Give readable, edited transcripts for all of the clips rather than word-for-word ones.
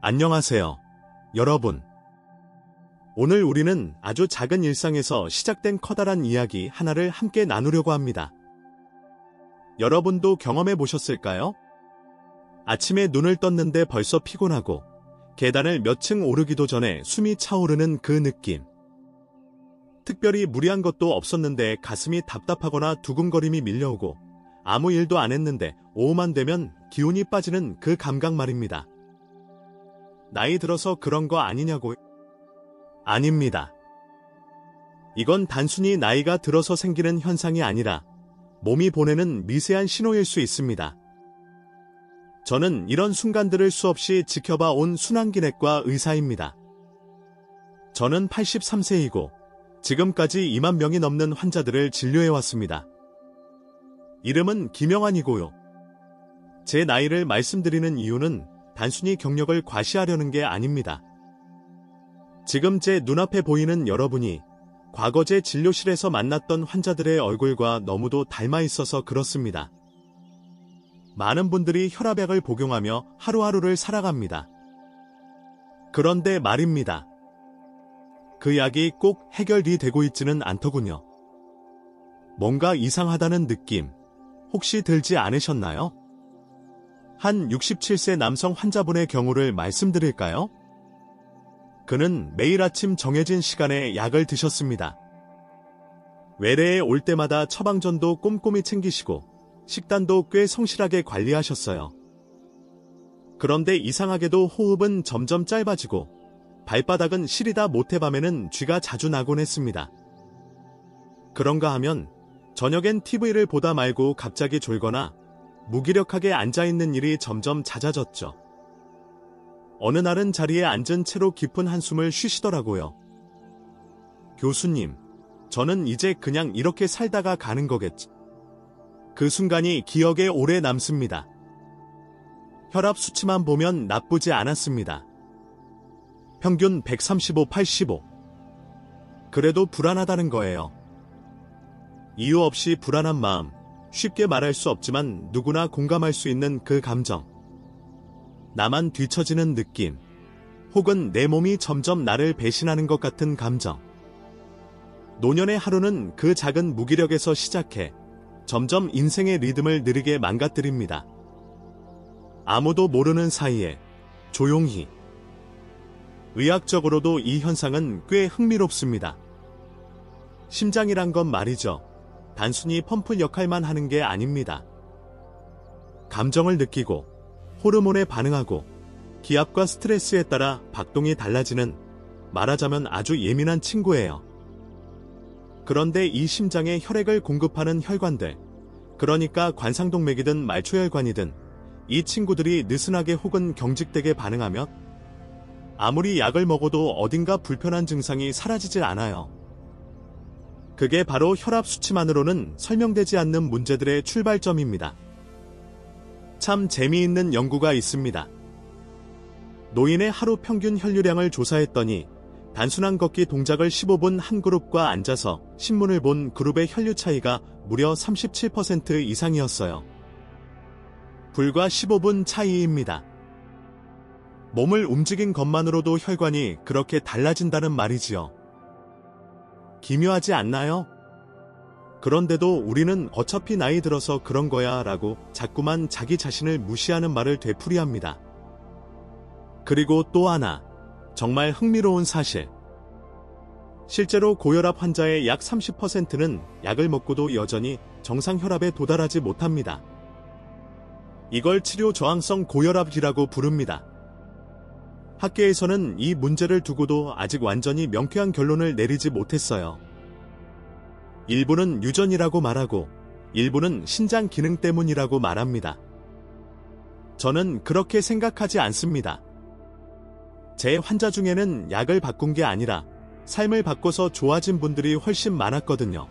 안녕하세요, 여러분. 오늘 우리는 아주 작은 일상에서 시작된 커다란 이야기 하나를 함께 나누려고 합니다. 여러분도 경험해 보셨을까요? 아침에 눈을 떴는데 벌써 피곤하고 계단을 몇 층 오르기도 전에 숨이 차오르는 그 느낌. 특별히 무리한 것도 없었는데 가슴이 답답하거나 두근거림이 밀려오고 아무 일도 안 했는데 오후만 되면 기운이 빠지는 그 감각 말입니다. 나이 들어서 그런 거 아니냐고요? 아닙니다. 이건 단순히 나이가 들어서 생기는 현상이 아니라 몸이 보내는 미세한 신호일 수 있습니다. 저는 이런 순간들을 수없이 지켜봐 온 순환기내과 의사입니다. 저는 83세이고 지금까지 2만 명이 넘는 환자들을 진료해왔습니다. 이름은 김영환이고요. 제 나이를 말씀드리는 이유는 단순히 경력을 과시하려는 게 아닙니다. 지금 제 눈앞에 보이는 여러분이 과거 제 진료실에서 만났던 환자들의 얼굴과 너무도 닮아 있어서 그렇습니다. 많은 분들이 혈압약을 복용하며 하루하루를 살아갑니다. 그런데 말입니다. 그 약이 꼭 해결이 되고 있지는 않더군요. 뭔가 이상하다는 느낌, 혹시 들지 않으셨나요? 한 67세 남성 환자분의 경우를 말씀드릴까요? 그는 매일 아침 정해진 시간에 약을 드셨습니다. 외래에 올 때마다 처방전도 꼼꼼히 챙기시고 식단도 꽤 성실하게 관리하셨어요. 그런데 이상하게도 호흡은 점점 짧아지고 발바닥은 시리다 못해 밤에는 쥐가 자주 나곤 했습니다. 그런가 하면 저녁엔 TV를 보다 말고 갑자기 졸거나 무기력하게 앉아있는 일이 점점 잦아졌죠. 어느 날은 자리에 앉은 채로 깊은 한숨을 쉬시더라고요. 교수님, 저는 이제 그냥 이렇게 살다가 가는 거겠지. 그 순간이 기억에 오래 남습니다. 혈압 수치만 보면 나쁘지 않았습니다. 평균 135/85. 그래도 불안하다는 거예요. 이유 없이 불안한 마음, 쉽게 말할 수 없지만 누구나 공감할 수 있는 그 감정. 나만 뒤처지는 느낌, 혹은 내 몸이 점점 나를 배신하는 것 같은 감정. 노년의 하루는 그 작은 무기력에서 시작해 점점 인생의 리듬을 느리게 망가뜨립니다. 아무도 모르는 사이에 조용히. 의학적으로도 이 현상은 꽤 흥미롭습니다. 심장이란 건 말이죠. 단순히 펌프 역할만 하는 게 아닙니다. 감정을 느끼고 호르몬에 반응하고 기압과 스트레스에 따라 박동이 달라지는, 말하자면 아주 예민한 친구예요. 그런데 이 심장에 혈액을 공급하는 혈관들, 그러니까 관상동맥이든 말초혈관이든 이 친구들이 느슨하게 혹은 경직되게 반응하면 아무리 약을 먹어도 어딘가 불편한 증상이 사라지질 않아요. 그게 바로 혈압 수치만으로는 설명되지 않는 문제들의 출발점입니다. 참 재미있는 연구가 있습니다. 노인의 하루 평균 혈류량을 조사했더니 단순한 걷기 동작을 15분 한 그룹과 앉아서 신문을 본 그룹의 혈류 차이가 무려 37% 이상이었어요. 불과 15분 차이입니다. 몸을 움직인 것만으로도 혈관이 그렇게 달라진다는 말이지요. 기묘하지 않나요? 그런데도 우리는 어차피 나이 들어서 그런 거야 라고 자꾸만 자기 자신을 무시하는 말을 되풀이합니다. 그리고 또 하나, 정말 흥미로운 사실. 실제로 고혈압 환자의 약 30%는 약을 먹고도 여전히 정상 혈압에 도달하지 못합니다. 이걸 치료 저항성 고혈압이라고 부릅니다. 학계에서는 이 문제를 두고도 아직 완전히 명쾌한 결론을 내리지 못했어요. 일부는 유전이라고 말하고 일부는 신장 기능 때문이라고 말합니다. 저는 그렇게 생각하지 않습니다. 제 환자 중에는 약을 바꾼 게 아니라 삶을 바꿔서 좋아진 분들이 훨씬 많았거든요.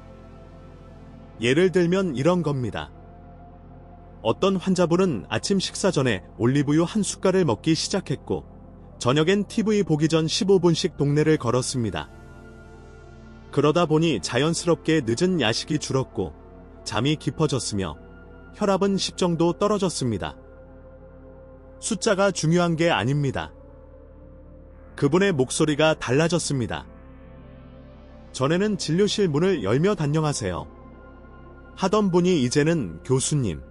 예를 들면 이런 겁니다. 어떤 환자분은 아침 식사 전에 올리브유 한 숟갈을 먹기 시작했고 저녁엔 TV 보기 전 15분씩 동네를 걸었습니다. 그러다 보니 자연스럽게 늦은 야식이 줄었고 잠이 깊어졌으며 혈압은 10 정도 떨어졌습니다. 숫자가 중요한 게 아닙니다. 그분의 목소리가 달라졌습니다. 전에는 진료실 문을 열며 단령하세요 하던 분이 이제는 교수님,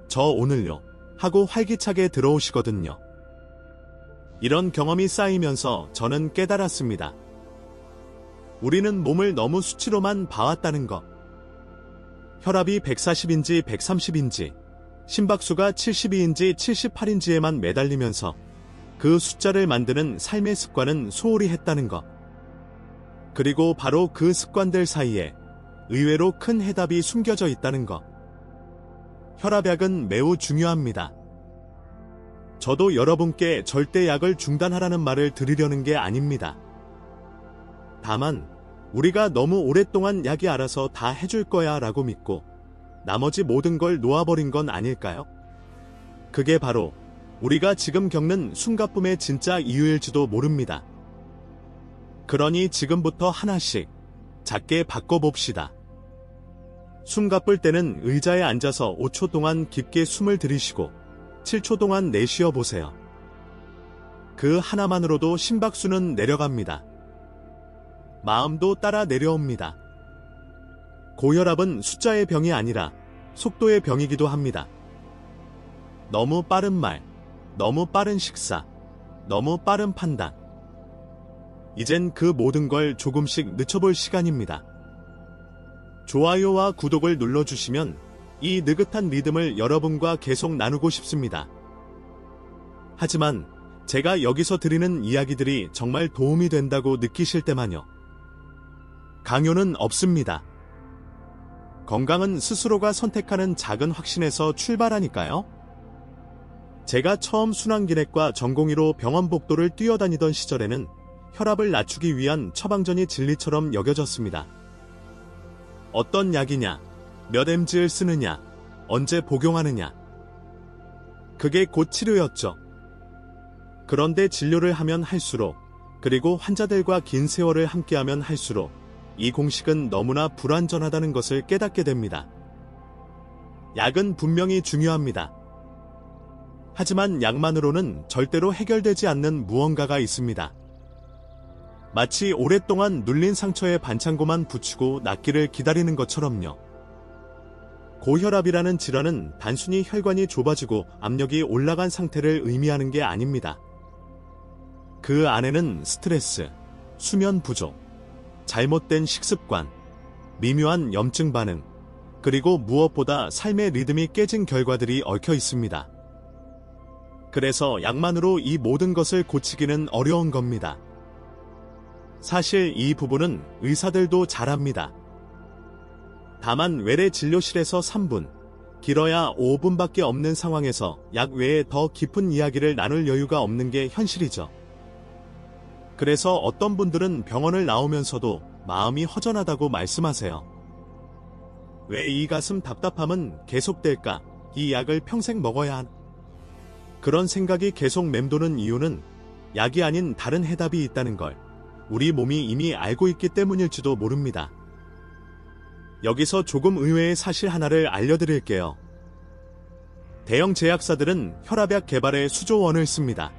저 오늘요 하고 활기차게 들어오시거든요. 이런 경험이 쌓이면서 저는 깨달았습니다. 우리는 몸을 너무 수치로만 봐왔다는 것. 혈압이 140인지 130인지, 심박수가 72인지 78인지에만 매달리면서 그 숫자를 만드는 삶의 습관은 소홀히 했다는 것. 그리고 바로 그 습관들 사이에 의외로 큰 해답이 숨겨져 있다는 것. 혈압약은 매우 중요합니다. 저도 여러분께 절대 약을 중단하라는 말을 드리려는 게 아닙니다. 다만 우리가 너무 오랫동안 약이 알아서 다 해줄 거야 라고 믿고 나머지 모든 걸 놓아버린 건 아닐까요? 그게 바로 우리가 지금 겪는 숨가쁨의 진짜 이유일지도 모릅니다. 그러니 지금부터 하나씩 작게 바꿔봅시다. 숨가쁠 때는 의자에 앉아서 5초 동안 깊게 숨을 들이쉬고 7초 동안 내쉬어 보세요. 그 하나만으로도 심박수는 내려갑니다. 마음도 따라 내려옵니다. 고혈압은 숫자의 병이 아니라 속도의 병이기도 합니다. 너무 빠른 말, 너무 빠른 식사, 너무 빠른 판단. 이젠 그 모든 걸 조금씩 늦춰볼 시간입니다. 좋아요와 구독을 눌러주시면 이 느긋한 믿음을 여러분과 계속 나누고 싶습니다. 하지만 제가 여기서 드리는 이야기들이 정말 도움이 된다고 느끼실 때만요. 강요는 없습니다. 건강은 스스로가 선택하는 작은 확신에서 출발하니까요. 제가 처음 순환기내과 전공의로 병원 복도를 뛰어다니던 시절에는 혈압을 낮추기 위한 처방전이 진리처럼 여겨졌습니다. 어떤 약이냐, 몇 mg를 쓰느냐, 언제 복용하느냐. 그게 곧 치료였죠. 그런데 진료를 하면 할수록, 그리고 환자들과 긴 세월을 함께하면 할수록 이 공식은 너무나 불완전하다는 것을 깨닫게 됩니다. 약은 분명히 중요합니다. 하지만 약만으로는 절대로 해결되지 않는 무언가가 있습니다. 마치 오랫동안 눌린 상처에 반창고만 붙이고 낫기를 기다리는 것처럼요. 고혈압이라는 질환은 단순히 혈관이 좁아지고 압력이 올라간 상태를 의미하는 게 아닙니다. 그 안에는 스트레스, 수면 부족, 잘못된 식습관, 미묘한 염증 반응, 그리고 무엇보다 삶의 리듬이 깨진 결과들이 얽혀 있습니다. 그래서 약만으로 이 모든 것을 고치기는 어려운 겁니다. 사실 이 부분은 의사들도 잘합니다. 다만 외래 진료실에서 3분, 길어야 5분밖에 없는 상황에서 약 외에 더 깊은 이야기를 나눌 여유가 없는 게 현실이죠. 그래서 어떤 분들은 병원을 나오면서도 마음이 허전하다고 말씀하세요. 왜 이 가슴 답답함은 계속될까? 이 약을 평생 먹어야 하나? 그런 생각이 계속 맴도는 이유는 약이 아닌 다른 해답이 있다는 걸 우리 몸이 이미 알고 있기 때문일지도 모릅니다. 여기서 조금 의외의 사실 하나를 알려드릴게요. 대형 제약사들은 혈압약 개발에 수조 원을 씁니다.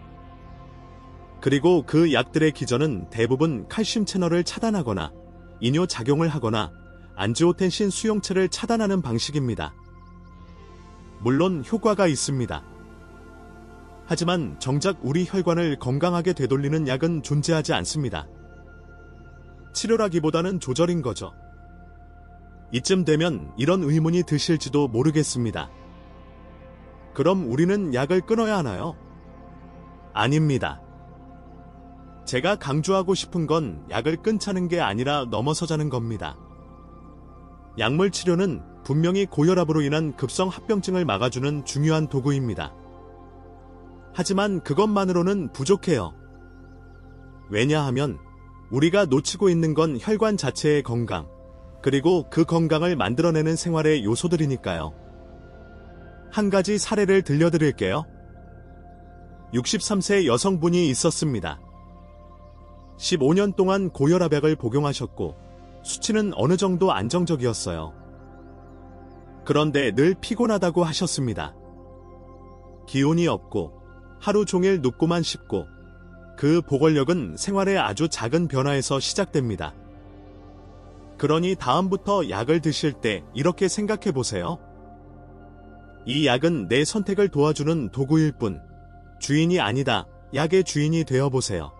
그리고 그 약들의 기전은 대부분 칼슘 채널을 차단하거나 이뇨 작용을 하거나 안지오텐신 수용체를 차단하는 방식입니다. 물론 효과가 있습니다. 하지만 정작 우리 혈관을 건강하게 되돌리는 약은 존재하지 않습니다. 치료라기보다는 조절인 거죠. 이쯤 되면 이런 의문이 드실지도 모르겠습니다. 그럼 우리는 약을 끊어야 하나요? 아닙니다. 제가 강조하고 싶은 건 약을 끊자는 게 아니라 넘어서자는 겁니다. 약물 치료는 분명히 고혈압으로 인한 급성 합병증을 막아주는 중요한 도구입니다. 하지만 그것만으로는 부족해요. 왜냐하면 우리가 놓치고 있는 건 혈관 자체의 건강, 그리고 그 건강을 만들어내는 생활의 요소들이니까요. 한 가지 사례를 들려드릴게요. 63세 여성분이 있었습니다. 15년 동안 고혈압약을 복용하셨고 수치는 어느 정도 안정적이었어요. 그런데 늘 피곤하다고 하셨습니다. 기운이 없고 하루 종일 눕고만 싶고 그 보궐력은 생활의 아주 작은 변화에서 시작됩니다. 그러니 다음부터 약을 드실 때 이렇게 생각해 보세요. 이 약은 내 선택을 도와주는 도구일 뿐, 주인이 아니다. 약의 주인이 되어 보세요.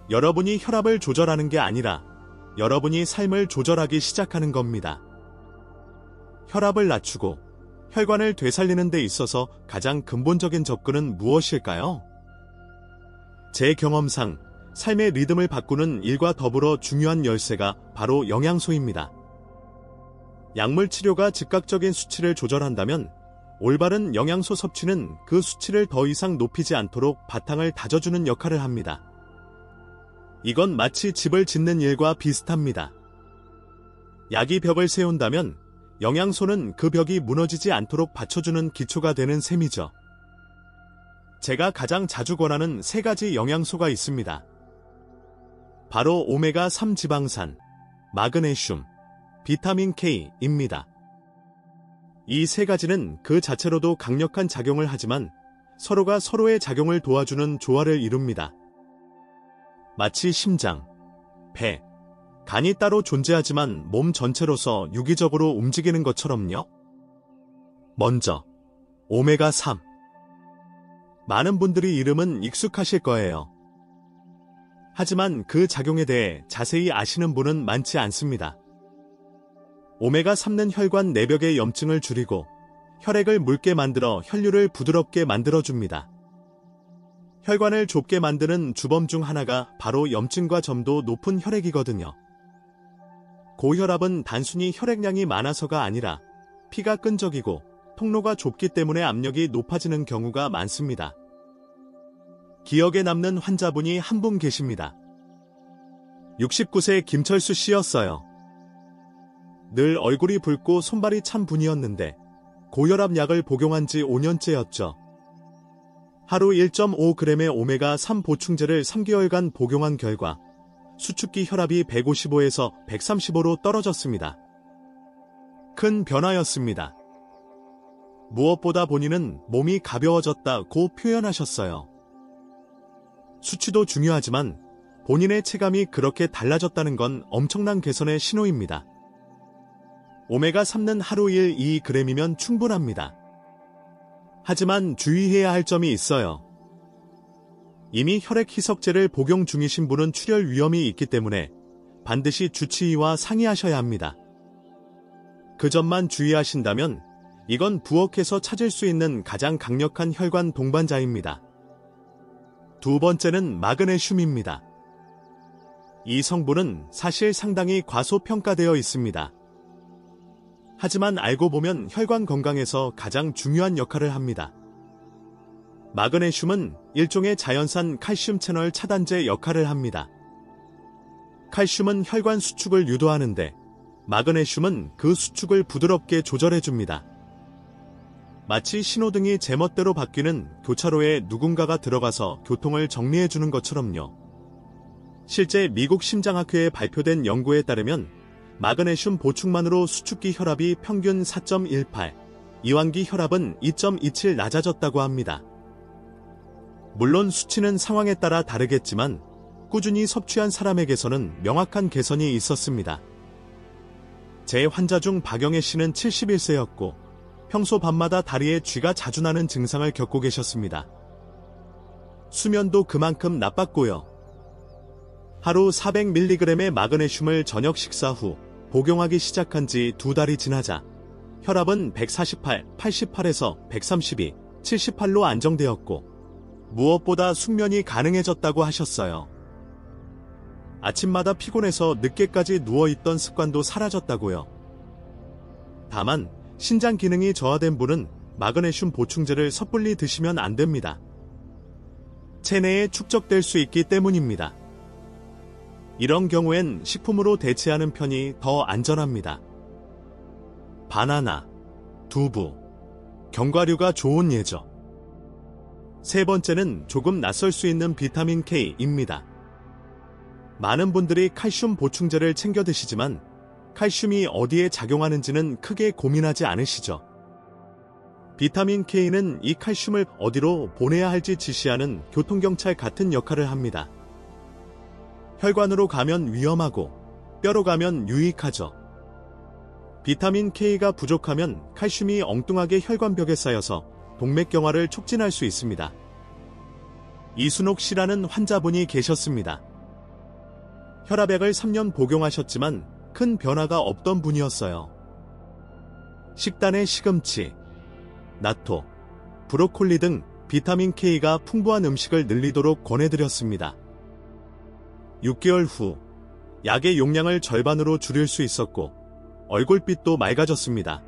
여러분이 혈압을 조절하는 게 아니라 여러분이 삶을 조절하기 시작하는 겁니다. 혈압을 낮추고 혈관을 되살리는 데 있어서 가장 근본적인 접근은 무엇일까요? 제 경험상 삶의 리듬을 바꾸는 일과 더불어 중요한 열쇠가 바로 영양소입니다. 약물 치료가 즉각적인 수치를 조절한다면 올바른 영양소 섭취는 그 수치를 더 이상 높이지 않도록 바탕을 다져주는 역할을 합니다. 이건 마치 집을 짓는 일과 비슷합니다. 약이 벽을 세운다면 영양소는 그 벽이 무너지지 않도록 받쳐주는 기초가 되는 셈이죠. 제가 가장 자주 권하는 3가지 영양소가 있습니다. 바로 오메가3 지방산, 마그네슘, 비타민 K입니다. 이 3가지는 그 자체로도 강력한 작용을 하지만 서로가 서로의 작용을 도와주는 조화를 이룹니다. 마치 심장, 배, 간이 따로 존재하지만 몸 전체로서 유기적으로 움직이는 것처럼요. 먼저, 오메가3. 많은 분들이 이름은 익숙하실 거예요. 하지만 그 작용에 대해 자세히 아시는 분은 많지 않습니다. 오메가3는 혈관 내벽의 염증을 줄이고 혈액을 묽게 만들어 혈류를 부드럽게 만들어줍니다. 혈관을 좁게 만드는 주범 중 하나가 바로 염증과 점도 높은 혈액이거든요. 고혈압은 단순히 혈액량이 많아서가 아니라 피가 끈적이고 통로가 좁기 때문에 압력이 높아지는 경우가 많습니다. 기억에 남는 환자분이 한 분 계십니다. 69세 김철수 씨였어요. 늘 얼굴이 붉고 손발이 찬 분이었는데 고혈압 약을 복용한 지 5년째였죠. 하루 1.5g의 오메가3 보충제를 3개월간 복용한 결과 수축기 혈압이 155에서 135로 떨어졌습니다. 큰 변화였습니다. 무엇보다 본인은 몸이 가벼워졌다고 표현하셨어요. 수치도 중요하지만 본인의 체감이 그렇게 달라졌다는 건 엄청난 개선의 신호입니다. 오메가3는 하루 1-2g이면 충분합니다. 하지만 주의해야 할 점이 있어요. 이미 혈액 희석제를 복용 중이신 분은 출혈 위험이 있기 때문에 반드시 주치의와 상의하셔야 합니다. 그 점만 주의하신다면 이건 부엌에서 찾을 수 있는 가장 강력한 혈관 동반자입니다. 두 번째는 마그네슘입니다. 이 성분은 사실 상당히 과소평가되어 있습니다. 하지만 알고 보면 혈관 건강에서 가장 중요한 역할을 합니다. 마그네슘은 일종의 자연산 칼슘 채널 차단제 역할을 합니다. 칼슘은 혈관 수축을 유도하는데 마그네슘은 그 수축을 부드럽게 조절해줍니다. 마치 신호등이 제멋대로 바뀌는 교차로에 누군가가 들어가서 교통을 정리해주는 것처럼요. 실제 미국 심장학회에 발표된 연구에 따르면 마그네슘 보충만으로 수축기 혈압이 평균 4.18, 이완기 혈압은 2.27 낮아졌다고 합니다. 물론 수치는 상황에 따라 다르겠지만 꾸준히 섭취한 사람에게서는 명확한 개선이 있었습니다. 제 환자 중 박영애 씨는 71세였고 평소 밤마다 다리에 쥐가 자주 나는 증상을 겪고 계셨습니다. 수면도 그만큼 나빴고요. 하루 400mg의 마그네슘을 저녁 식사 후 복용하기 시작한 지 2달이 지나자 혈압은 148, 88에서 132, 78로 안정되었고 무엇보다 숙면이 가능해졌다고 하셨어요. 아침마다 피곤해서 늦게까지 누워있던 습관도 사라졌다고요. 다만 신장 기능이 저하된 분은 마그네슘 보충제를 섣불리 드시면 안 됩니다. 체내에 축적될 수 있기 때문입니다. 이런 경우엔 식품으로 대체하는 편이 더 안전합니다. 바나나, 두부, 견과류가 좋은 예죠. 세 번째는 조금 낯설 수 있는 비타민 K입니다. 많은 분들이 칼슘 보충제를 챙겨 드시지만 칼슘이 어디에 작용하는지는 크게 고민하지 않으시죠. 비타민 K는 이 칼슘을 어디로 보내야 할지 지시하는 교통경찰 같은 역할을 합니다. 혈관으로 가면 위험하고 뼈로 가면 유익하죠. 비타민 K가 부족하면 칼슘이 엉뚱하게 혈관벽에 쌓여서 동맥경화를 촉진할 수 있습니다. 이순옥 씨라는 환자분이 계셨습니다. 혈압약을 3년 복용하셨지만 큰 변화가 없던 분이었어요. 식단에 시금치, 나토, 브로콜리 등 비타민 K가 풍부한 음식을 늘리도록 권해드렸습니다. 6개월 후 약의 용량을 절반으로 줄일 수 있었고 얼굴빛도 맑아졌습니다.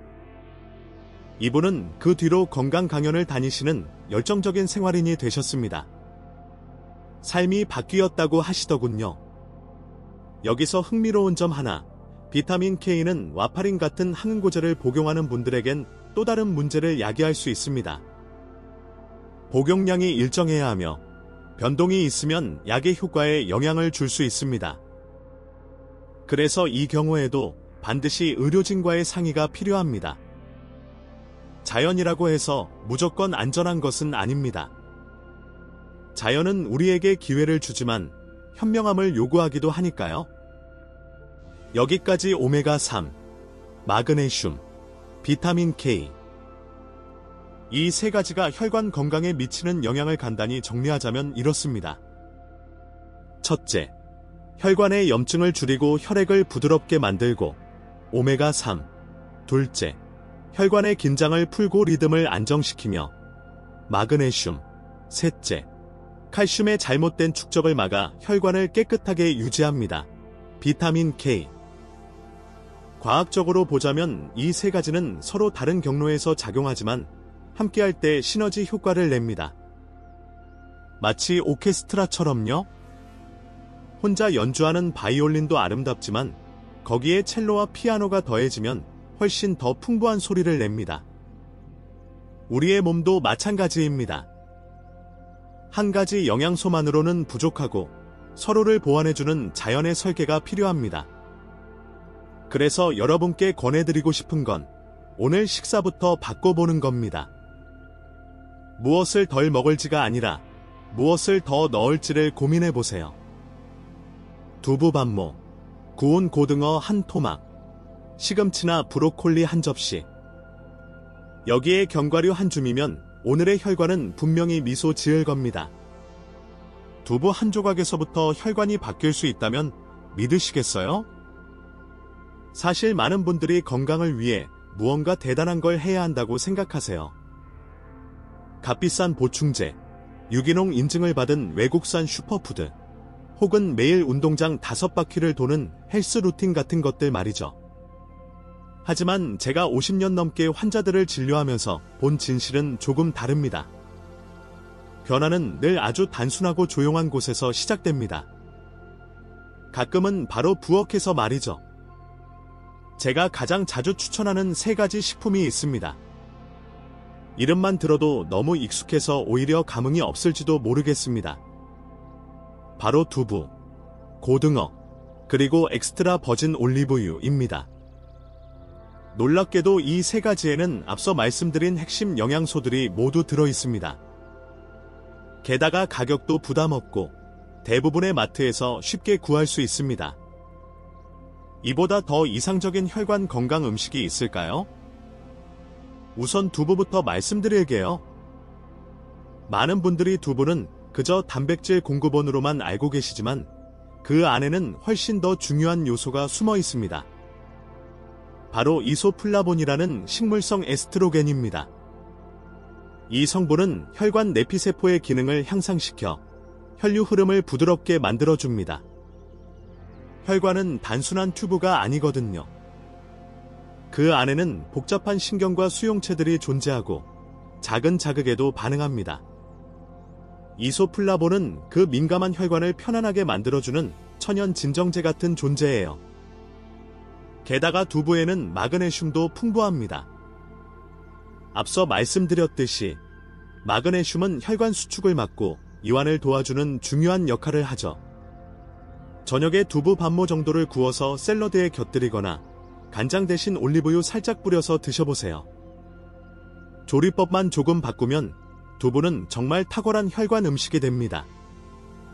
이분은 그 뒤로 건강 강연을 다니시는 열정적인 생활인이 되셨습니다. 삶이 바뀌었다고 하시더군요. 여기서 흥미로운 점 하나, 비타민 K는 와파린 같은 항응고제를 복용하는 분들에겐 또 다른 문제를 야기할 수 있습니다. 복용량이 일정해야 하며 변동이 있으면 약의 효과에 영향을 줄 수 있습니다. 그래서 이 경우에도 반드시 의료진과의 상의가 필요합니다. 자연이라고 해서 무조건 안전한 것은 아닙니다. 자연은 우리에게 기회를 주지만 현명함을 요구하기도 하니까요. 여기까지 오메가3, 마그네슘, 비타민 K. 이 세 가지가 혈관 건강에 미치는 영향을 간단히 정리하자면 이렇습니다. 첫째, 혈관의 염증을 줄이고 혈액을 부드럽게 만들고 오메가3. 둘째, 혈관의 긴장을 풀고 리듬을 안정시키며 마그네슘. 셋째, 칼슘의 잘못된 축적을 막아 혈관을 깨끗하게 유지합니다. 비타민 K. 과학적으로 보자면 이 세 가지는 서로 다른 경로에서 작용하지만 함께할 때 시너지 효과를 냅니다. 마치 오케스트라처럼요. 혼자 연주하는 바이올린도 아름답지만 거기에 첼로와 피아노가 더해지면 훨씬 더 풍부한 소리를 냅니다. 우리의 몸도 마찬가지입니다. 한 가지 영양소만으로는 부족하고 서로를 보완해주는 자연의 설계가 필요합니다. 그래서 여러분께 권해드리고 싶은 건 오늘 식사부터 바꿔보는 겁니다. 무엇을 덜 먹을지가 아니라 무엇을 더 넣을지를 고민해보세요. 두부반모, 구운 고등어 한 토막, 시금치나 브로콜리 한 접시. 여기에 견과류 한 줌이면 오늘의 혈관은 분명히 미소 지을 겁니다. 두부 한 조각에서부터 혈관이 바뀔 수 있다면 믿으시겠어요? 사실 많은 분들이 건강을 위해 무언가 대단한 걸 해야 한다고 생각하세요. 값비싼 보충제, 유기농 인증을 받은 외국산 슈퍼푸드, 혹은 매일 운동장 5바퀴를 도는 헬스 루틴 같은 것들 말이죠. 하지만 제가 50년 넘게 환자들을 진료하면서 본 진실은 조금 다릅니다. 변화는 늘 아주 단순하고 조용한 곳에서 시작됩니다. 가끔은 바로 부엌에서 말이죠. 제가 가장 자주 추천하는 3가지 식품이 있습니다. 이름만 들어도 너무 익숙해서 오히려 감흥이 없을지도 모르겠습니다. 바로 두부, 고등어, 그리고 엑스트라 버진 올리브유입니다. 놀랍게도 이 3가지에는 앞서 말씀드린 핵심 영양소들이 모두 들어있습니다. 게다가 가격도 부담없고 대부분의 마트에서 쉽게 구할 수 있습니다. 이보다 더 이상적인 혈관 건강 음식이 있을까요? 우선 두부부터 말씀드릴게요. 많은 분들이 두부는 그저 단백질 공급원으로만 알고 계시지만 그 안에는 훨씬 더 중요한 요소가 숨어 있습니다. 바로 이소플라본이라는 식물성 에스트로겐입니다. 이 성분은 혈관 내피세포의 기능을 향상시켜 혈류 흐름을 부드럽게 만들어줍니다. 혈관은 단순한 튜브가 아니거든요. 그 안에는 복잡한 신경과 수용체들이 존재하고 작은 자극에도 반응합니다. 이소플라본은 그 민감한 혈관을 편안하게 만들어주는 천연 진정제 같은 존재예요. 게다가 두부에는 마그네슘도 풍부합니다. 앞서 말씀드렸듯이 마그네슘은 혈관 수축을 막고 이완을 도와주는 중요한 역할을 하죠. 저녁에 두부 반모 정도를 구워서 샐러드에 곁들이거나 간장 대신 올리브유 살짝 뿌려서 드셔보세요. 조리법만 조금 바꾸면 두부는 정말 탁월한 혈관 음식이 됩니다.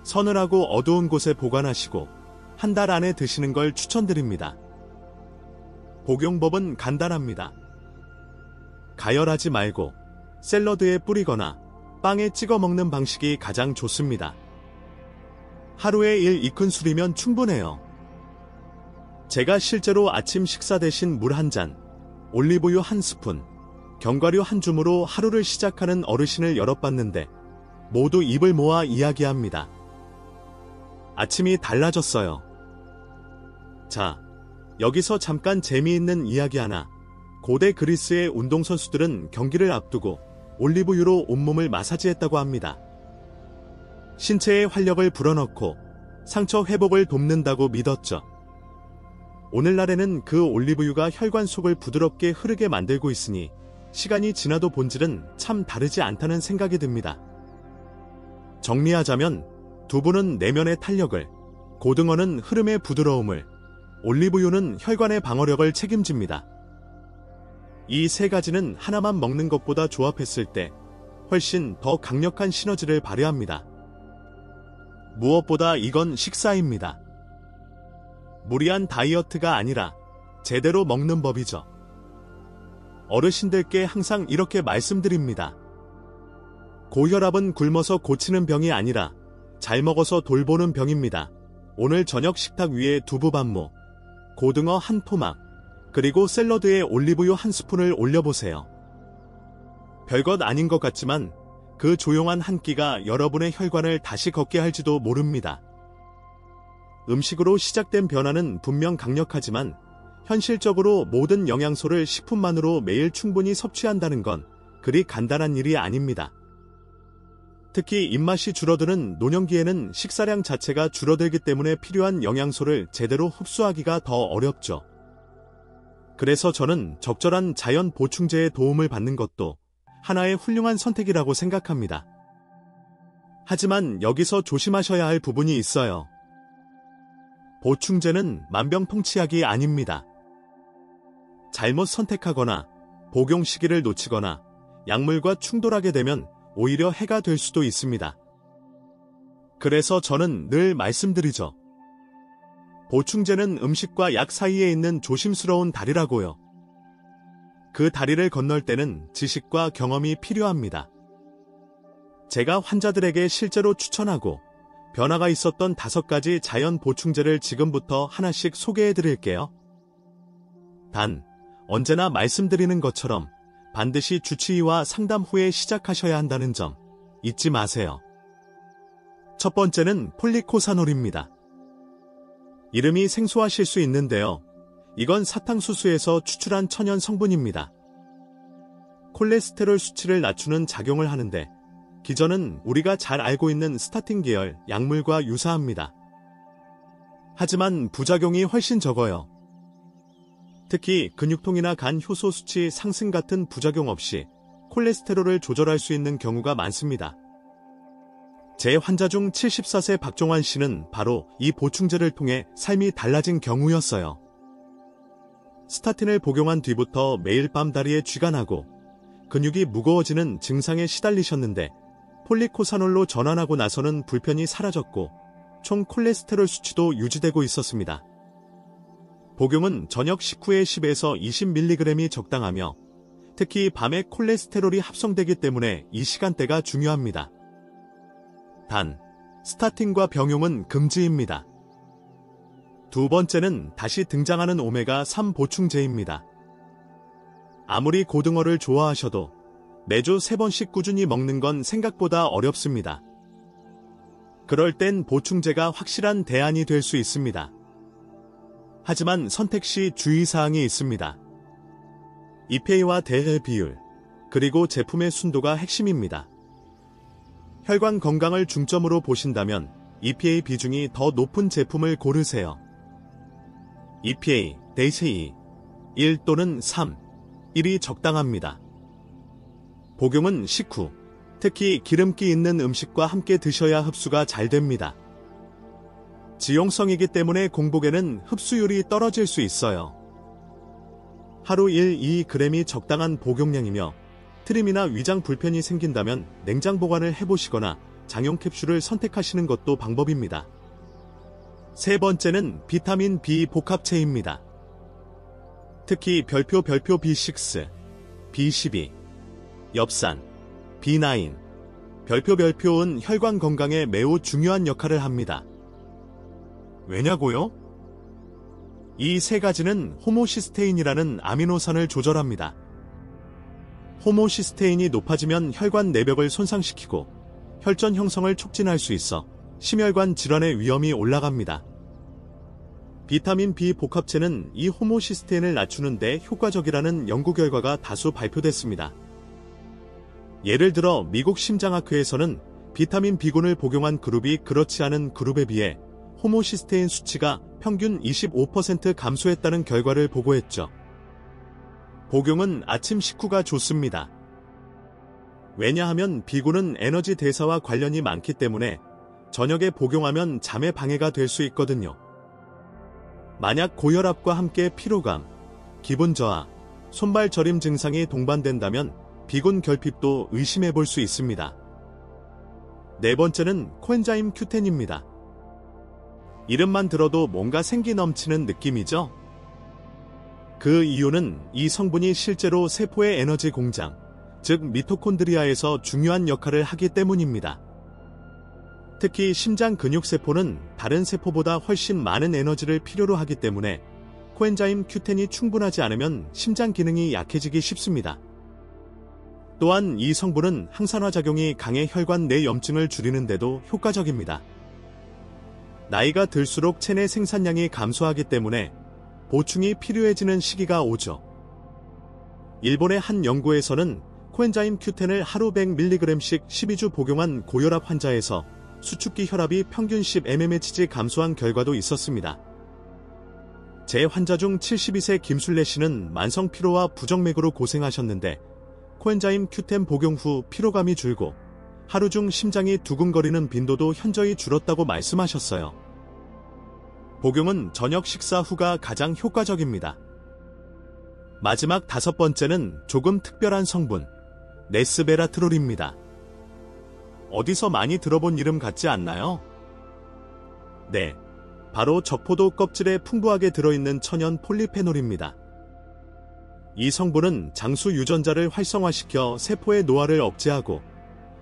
서늘하고 어두운 곳에 보관하시고 한 달 안에 드시는 걸 추천드립니다. 복용법은 간단합니다. 가열하지 말고 샐러드에 뿌리거나 빵에 찍어 먹는 방식이 가장 좋습니다. 하루에 1-2큰술이면 충분해요. 제가 실제로 아침 식사 대신 물 한 잔, 올리브유 한 스푼, 견과류 한 줌으로 하루를 시작하는 어르신을 여럿 봤는데 모두 입을 모아 이야기합니다. 아침이 달라졌어요. 자, 여기서 잠깐 재미있는 이야기 하나. 고대 그리스의 운동선수들은 경기를 앞두고 올리브유로 온몸을 마사지했다고 합니다. 신체의 활력을 불어넣고 상처 회복을 돕는다고 믿었죠. 오늘날에는 그 올리브유가 혈관 속을 부드럽게 흐르게 만들고 있으니 시간이 지나도 본질은 참 다르지 않다는 생각이 듭니다. 정리하자면 두부는 내면의 탄력을, 고등어는 흐름의 부드러움을, 올리브유는 혈관의 방어력을 책임집니다. 이 세 가지는 하나만 먹는 것보다 조합했을 때 훨씬 더 강력한 시너지를 발휘합니다. 무엇보다 이건 식사입니다. 무리한 다이어트가 아니라 제대로 먹는 법이죠. 어르신들께 항상 이렇게 말씀드립니다. 고혈압은 굶어서 고치는 병이 아니라 잘 먹어서 돌보는 병입니다. 오늘 저녁 식탁 위에 두부반모, 고등어 한 토막, 그리고 샐러드에 올리브유 한 스푼을 올려보세요. 별것 아닌 것 같지만 그 조용한 한 끼가 여러분의 혈관을 다시 걷게 할지도 모릅니다. 음식으로 시작된 변화는 분명 강력하지만 현실적으로 모든 영양소를 식품만으로 매일 충분히 섭취한다는 건 그리 간단한 일이 아닙니다. 특히 입맛이 줄어드는 노년기에는 식사량 자체가 줄어들기 때문에 필요한 영양소를 제대로 흡수하기가 더 어렵죠. 그래서 저는 적절한 자연 보충제의 도움을 받는 것도 하나의 훌륭한 선택이라고 생각합니다. 하지만 여기서 조심하셔야 할 부분이 있어요. 보충제는 만병통치약이 아닙니다. 잘못 선택하거나 복용 시기를 놓치거나 약물과 충돌하게 되면 오히려 해가 될 수도 있습니다. 그래서 저는 늘 말씀드리죠. 보충제는 음식과 약 사이에 있는 조심스러운 다리라고요. 그 다리를 건널 때는 지식과 경험이 필요합니다. 제가 환자들에게 실제로 추천하고 변화가 있었던 5가지 자연 보충제를 지금부터 하나씩 소개해 드릴게요. 단, 언제나 말씀드리는 것처럼 반드시 주치의와 상담 후에 시작하셔야 한다는 점 잊지 마세요. 첫 번째는 폴리코사놀입니다. 이름이 생소하실 수 있는데요. 이건 사탕수수에서 추출한 천연 성분입니다. 콜레스테롤 수치를 낮추는 작용을 하는데 기전은 우리가 잘 알고 있는 스타틴 계열 약물과 유사합니다. 하지만 부작용이 훨씬 적어요. 특히 근육통이나 간 효소 수치 상승 같은 부작용 없이 콜레스테롤을 조절할 수 있는 경우가 많습니다. 제 환자 중 74세 박종환 씨는 바로 이 보충제를 통해 삶이 달라진 경우였어요. 스타틴을 복용한 뒤부터 매일 밤 다리에 쥐가 나고 근육이 무거워지는 증상에 시달리셨는데 폴리코사놀로 전환하고 나서는 불편이 사라졌고 총 콜레스테롤 수치도 유지되고 있었습니다. 복용은 저녁 식후에 10에서 20mg이 적당하며 특히 밤에 콜레스테롤이 합성되기 때문에 이 시간대가 중요합니다. 단, 스타틴과 병용은 금지입니다. 두 번째는 다시 등장하는 오메가3 보충제입니다. 아무리 고등어를 좋아하셔도 매주 3번씩 꾸준히 먹는 건 생각보다 어렵습니다. 그럴 땐 보충제가 확실한 대안이 될 수 있습니다. 하지만 선택 시 주의사항이 있습니다. EPA와 대해 비율, 그리고 제품의 순도가 핵심입니다. 혈관 건강을 중점으로 보신다면 EPA 비중이 더 높은 제품을 고르세요. EPA, 대세이 1 또는 3, 1이 적당합니다. 복용은 식후, 특히 기름기 있는 음식과 함께 드셔야 흡수가 잘 됩니다. 지용성이기 때문에 공복에는 흡수율이 떨어질 수 있어요. 하루 1-2g이 적당한 복용량이며 트림이나 위장 불편이 생긴다면 냉장 보관을 해보시거나 장용 캡슐을 선택하시는 것도 방법입니다. 세 번째는 비타민 B 복합체입니다. 특히 별표 B6, B12, 엽산, B9, 별표은 혈관 건강에 매우 중요한 역할을 합니다. 왜냐고요? 이 세 가지는 호모시스테인이라는 아미노산을 조절합니다. 호모시스테인이 높아지면 혈관 내벽을 손상시키고 혈전 형성을 촉진할 수 있어 심혈관 질환의 위험이 올라갑니다. 비타민 B 복합체는 이 호모시스테인을 낮추는 데 효과적이라는 연구 결과가 다수 발표됐습니다. 예를 들어 미국 심장학회에서는 비타민 B군을 복용한 그룹이 그렇지 않은 그룹에 비해 호모시스테인 수치가 평균 25% 감소했다는 결과를 보고했죠. 복용은 아침 식후가 좋습니다. 왜냐하면 B군은 에너지 대사와 관련이 많기 때문에 저녁에 복용하면 잠에 방해가 될 수 있거든요. 만약 고혈압과 함께 피로감, 기분 저하, 손발 저림 증상이 동반된다면 B군 결핍도 의심해 볼 수 있습니다. 네 번째는 코엔자임 Q10입니다. 이름만 들어도 뭔가 생기 넘치는 느낌이죠? 그 이유는 이 성분이 실제로 세포의 에너지 공장, 즉 미토콘드리아에서 중요한 역할을 하기 때문입니다. 특히 심장 근육세포는 다른 세포보다 훨씬 많은 에너지를 필요로 하기 때문에 코엔자임 Q10이 충분하지 않으면 심장 기능이 약해지기 쉽습니다. 또한 이 성분은 항산화 작용이 강해 혈관 내 염증을 줄이는데도 효과적입니다. 나이가 들수록 체내 생산량이 감소하기 때문에 보충이 필요해지는 시기가 오죠. 일본의 한 연구에서는 코엔자임 Q10을 하루 100mg씩 12주 복용한 고혈압 환자에서 수축기 혈압이 평균 10mmHg 감소한 결과도 있었습니다. 제 환자 중 72세 김순례 씨는 만성 피로와 부정맥으로 고생하셨는데 코엔자임 Q10 복용 후 피로감이 줄고 하루 중 심장이 두근거리는 빈도도 현저히 줄었다고 말씀하셨어요. 복용은 저녁 식사 후가 가장 효과적입니다. 마지막 다섯 번째는 조금 특별한 성분, 레스베라트롤입니다. 어디서 많이 들어본 이름 같지 않나요? 네, 바로 적포도 껍질에 풍부하게 들어있는 천연 폴리페놀입니다. 이 성분은 장수 유전자를 활성화시켜 세포의 노화를 억제하고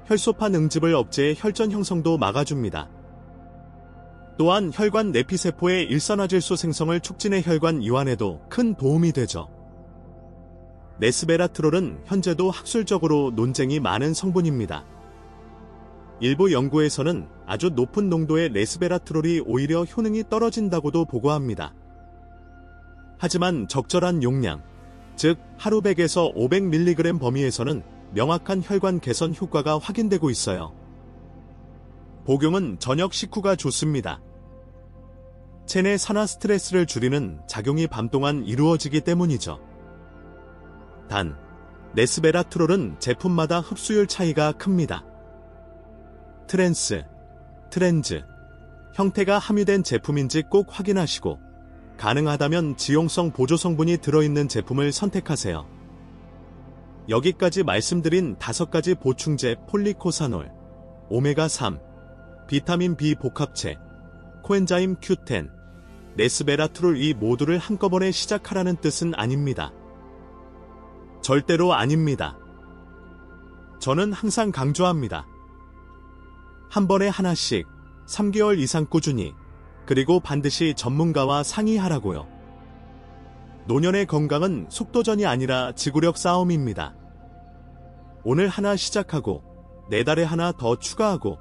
혈소판 응집을 억제해 혈전 형성도 막아줍니다. 또한 혈관 내피세포의 일산화질소 생성을 촉진해 혈관 이완에도 큰 도움이 되죠. 레스베라트롤은 현재도 학술적으로 논쟁이 많은 성분입니다. 일부 연구에서는 아주 높은 농도의 레스베라트롤이 오히려 효능이 떨어진다고도 보고합니다. 하지만 적절한 용량, 즉 하루 100에서 500mg 범위에서는 명확한 혈관 개선 효과가 확인되고 있어요. 복용은 저녁 식후가 좋습니다. 체내 산화 스트레스를 줄이는 작용이 밤 동안 이루어지기 때문이죠. 단, 레스베라트롤은 제품마다 흡수율 차이가 큽니다. 트랜즈, 형태가 함유된 제품인지 꼭 확인하시고 가능하다면 지용성 보조 성분이 들어있는 제품을 선택하세요. 여기까지 말씀드린 5가지 보충제 폴리코사놀, 오메가3, 비타민 B 복합체, 코엔자임 Q10, 레스베라트롤 이 모두를 한꺼번에 시작하라는 뜻은 아닙니다. 절대로 아닙니다. 저는 항상 강조합니다. 한 번에 하나씩 3개월 이상 꾸준히, 그리고 반드시 전문가와 상의하라고요. 노년의 건강은 속도전이 아니라 지구력 싸움입니다. 오늘 하나 시작하고 4달에 하나 더 추가하고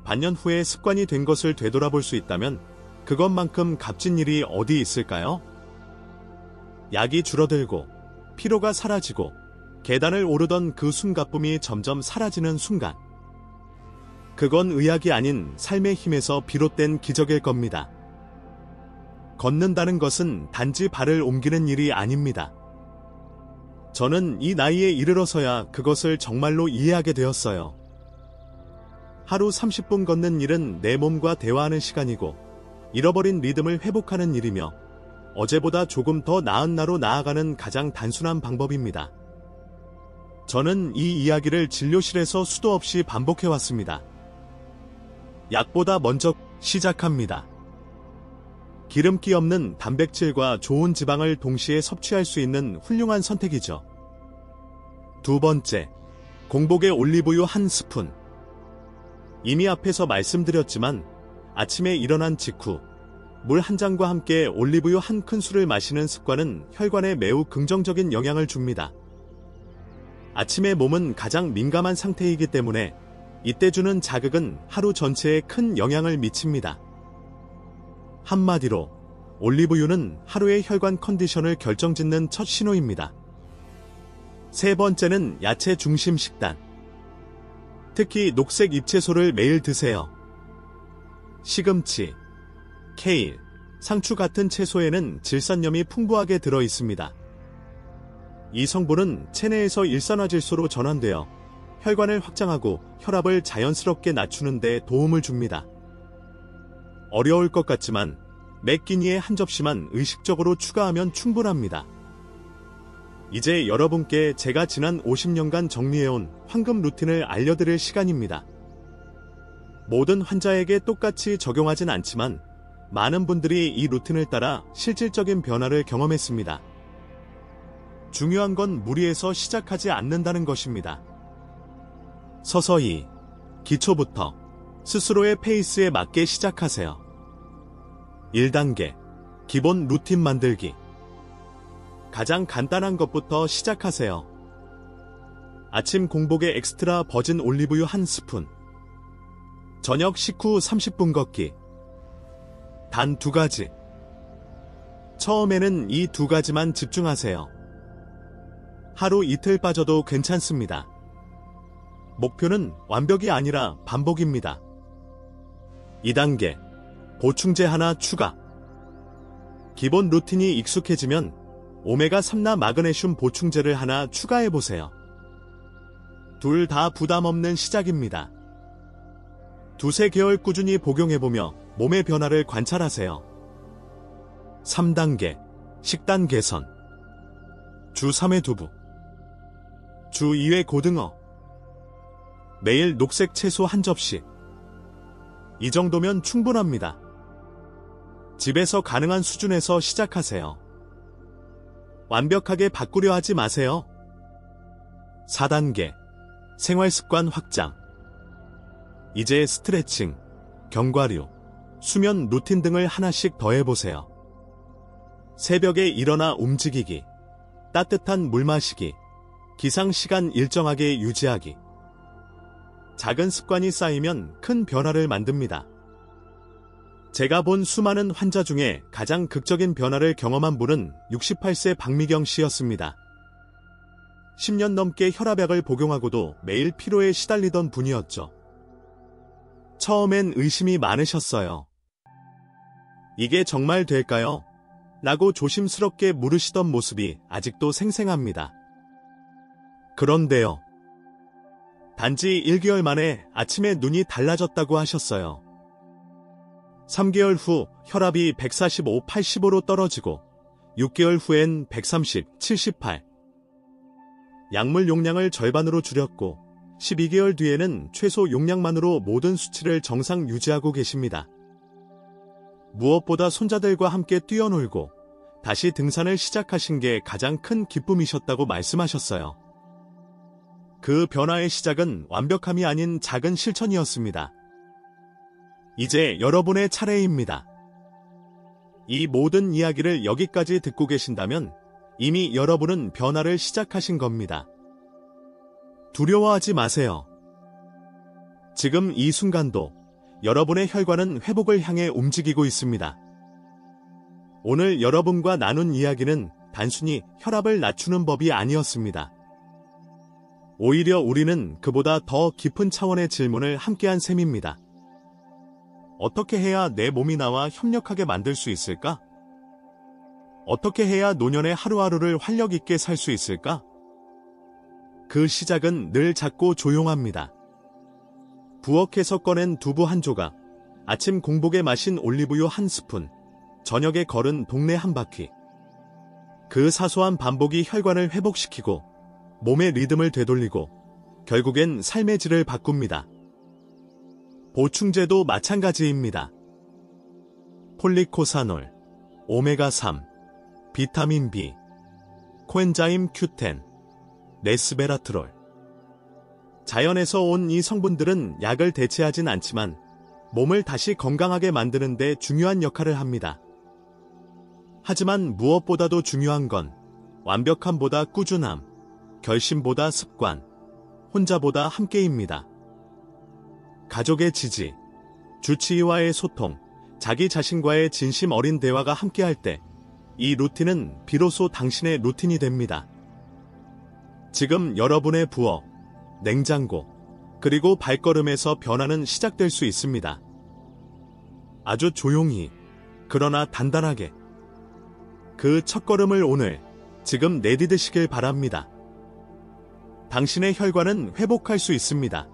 반년 후에 습관이 된 것을 되돌아볼 수 있다면 그것만큼 값진 일이 어디 있을까요? 약이 줄어들고 피로가 사라지고 계단을 오르던 그 숨가쁨이 점점 사라지는 순간, 그건 의학이 아닌 삶의 힘에서 비롯된 기적일 겁니다. 걷는다는 것은 단지 발을 옮기는 일이 아닙니다. 저는 이 나이에 이르러서야 그것을 정말로 이해하게 되었어요. 하루 30분 걷는 일은 내 몸과 대화하는 시간이고 잃어버린 리듬을 회복하는 일이며 어제보다 조금 더 나은 나로 나아가는 가장 단순한 방법입니다. 저는 이 이야기를 진료실에서 수도 없이 반복해왔습니다. 약보다 먼저 시작합니다. 기름기 없는 단백질과 좋은 지방을 동시에 섭취할 수 있는 훌륭한 선택이죠. 두 번째, 공복에 올리브유 1스푼. 이미 앞에서 말씀드렸지만 아침에 일어난 직후 물 한 잔과 함께 올리브유 1큰술을 마시는 습관은 혈관에 매우 긍정적인 영향을 줍니다. 아침에 몸은 가장 민감한 상태이기 때문에 이때 주는 자극은 하루 전체에 큰 영향을 미칩니다. 한마디로 올리브유는 하루의 혈관 컨디션을 결정짓는 첫 신호입니다. 세 번째는 야채 중심 식단. 특히 녹색 잎채소를 매일 드세요. 시금치, 케일, 상추 같은 채소에는 질산염이 풍부하게 들어 있습니다. 이 성분은 체내에서 일산화질소로 전환되어 혈관을 확장하고 혈압을 자연스럽게 낮추는 데 도움을 줍니다. 어려울 것 같지만 매 끼니에 한 접시만 의식적으로 추가하면 충분합니다. 이제 여러분께 제가 지난 50년간 정리해온 황금 루틴을 알려드릴 시간입니다. 모든 환자에게 똑같이 적용하진 않지만 많은 분들이 이 루틴을 따라 실질적인 변화를 경험했습니다. 중요한 건 무리해서 시작하지 않는다는 것입니다. 서서히, 기초부터 스스로의 페이스에 맞게 시작하세요. 1단계, 기본 루틴 만들기. 가장 간단한 것부터 시작하세요. 아침 공복에 엑스트라 버진 올리브유 1스푼. 저녁 식후 30분 걷기. 단 2가지. 처음에는 이 2가지만 집중하세요. 하루 이틀 빠져도 괜찮습니다. 목표는 완벽이 아니라 반복입니다. 2단계, 보충제 하나 추가. 기본 루틴이 익숙해지면 오메가3나 마그네슘 보충제를 하나 추가해보세요. 둘 다 부담 없는 시작입니다. 2~3개월 꾸준히 복용해보며 몸의 변화를 관찰하세요. 3단계, 식단 개선. 주 3회 두부. 주 2회 고등어. 매일 녹색 채소 한 접시. 이 정도면 충분합니다. 집에서 가능한 수준에서 시작하세요. 완벽하게 바꾸려 하지 마세요. 4단계, 생활습관 확장. 이제 스트레칭, 견과류, 수면 루틴 등을 하나씩 더해보세요. 새벽에 일어나 움직이기, 따뜻한 물 마시기, 기상시간 일정하게 유지하기. 작은 습관이 쌓이면 큰 변화를 만듭니다. 제가 본 수많은 환자 중에 가장 극적인 변화를 경험한 분은 68세 박미경 씨였습니다. 10년 넘게 혈압약을 복용하고도 매일 피로에 시달리던 분이었죠. 처음엔 의심이 많으셨어요. 이게 정말 될까요? 라고 조심스럽게 물으시던 모습이 아직도 생생합니다. 그런데요. 단지 1개월 만에 아침에 눈이 달라졌다고 하셨어요. 3개월 후 혈압이 145/85로 떨어지고 6개월 후엔 130/78. 약물 용량을 절반으로 줄였고 12개월 뒤에는 최소 용량만으로 모든 수치를 정상 유지하고 계십니다. 무엇보다 손자들과 함께 뛰어놀고 다시 등산을 시작하신 게 가장 큰 기쁨이셨다고 말씀하셨어요. 그 변화의 시작은 완벽함이 아닌 작은 실천이었습니다. 이제 여러분의 차례입니다. 이 모든 이야기를 여기까지 듣고 계신다면 이미 여러분은 변화를 시작하신 겁니다. 두려워하지 마세요. 지금 이 순간도 여러분의 혈관은 회복을 향해 움직이고 있습니다. 오늘 여러분과 나눈 이야기는 단순히 혈압을 낮추는 법이 아니었습니다. 오히려 우리는 그보다 더 깊은 차원의 질문을 함께한 셈입니다. 어떻게 해야 내 몸이 나와 협력하게 만들 수 있을까? 어떻게 해야 노년의 하루하루를 활력 있게 살 수 있을까? 그 시작은 늘 작고 조용합니다. 부엌에서 꺼낸 두부 한 조각, 아침 공복에 마신 올리브유 1스푼, 저녁에 걸은 동네 한 바퀴. 그 사소한 반복이 혈관을 회복시키고 몸의 리듬을 되돌리고 결국엔 삶의 질을 바꿉니다. 보충제도 마찬가지입니다. 폴리코사놀, 오메가3, 비타민 B, 코엔자임 Q10, 레스베라트롤. 자연에서 온 이 성분들은 약을 대체하진 않지만 몸을 다시 건강하게 만드는 데 중요한 역할을 합니다. 하지만 무엇보다도 중요한 건 완벽함보다 꾸준함, 결심보다 습관, 혼자보다 함께입니다. 가족의 지지, 주치의와의 소통, 자기 자신과의 진심 어린 대화가 함께할 때 이 루틴은 비로소 당신의 루틴이 됩니다. 지금 여러분의 부엌, 냉장고, 그리고 발걸음에서 변화는 시작될 수 있습니다. 아주 조용히, 그러나 단단하게. 그 첫걸음을 오늘, 지금 내디디시길 바랍니다. 당신의 혈관은 회복할 수 있습니다.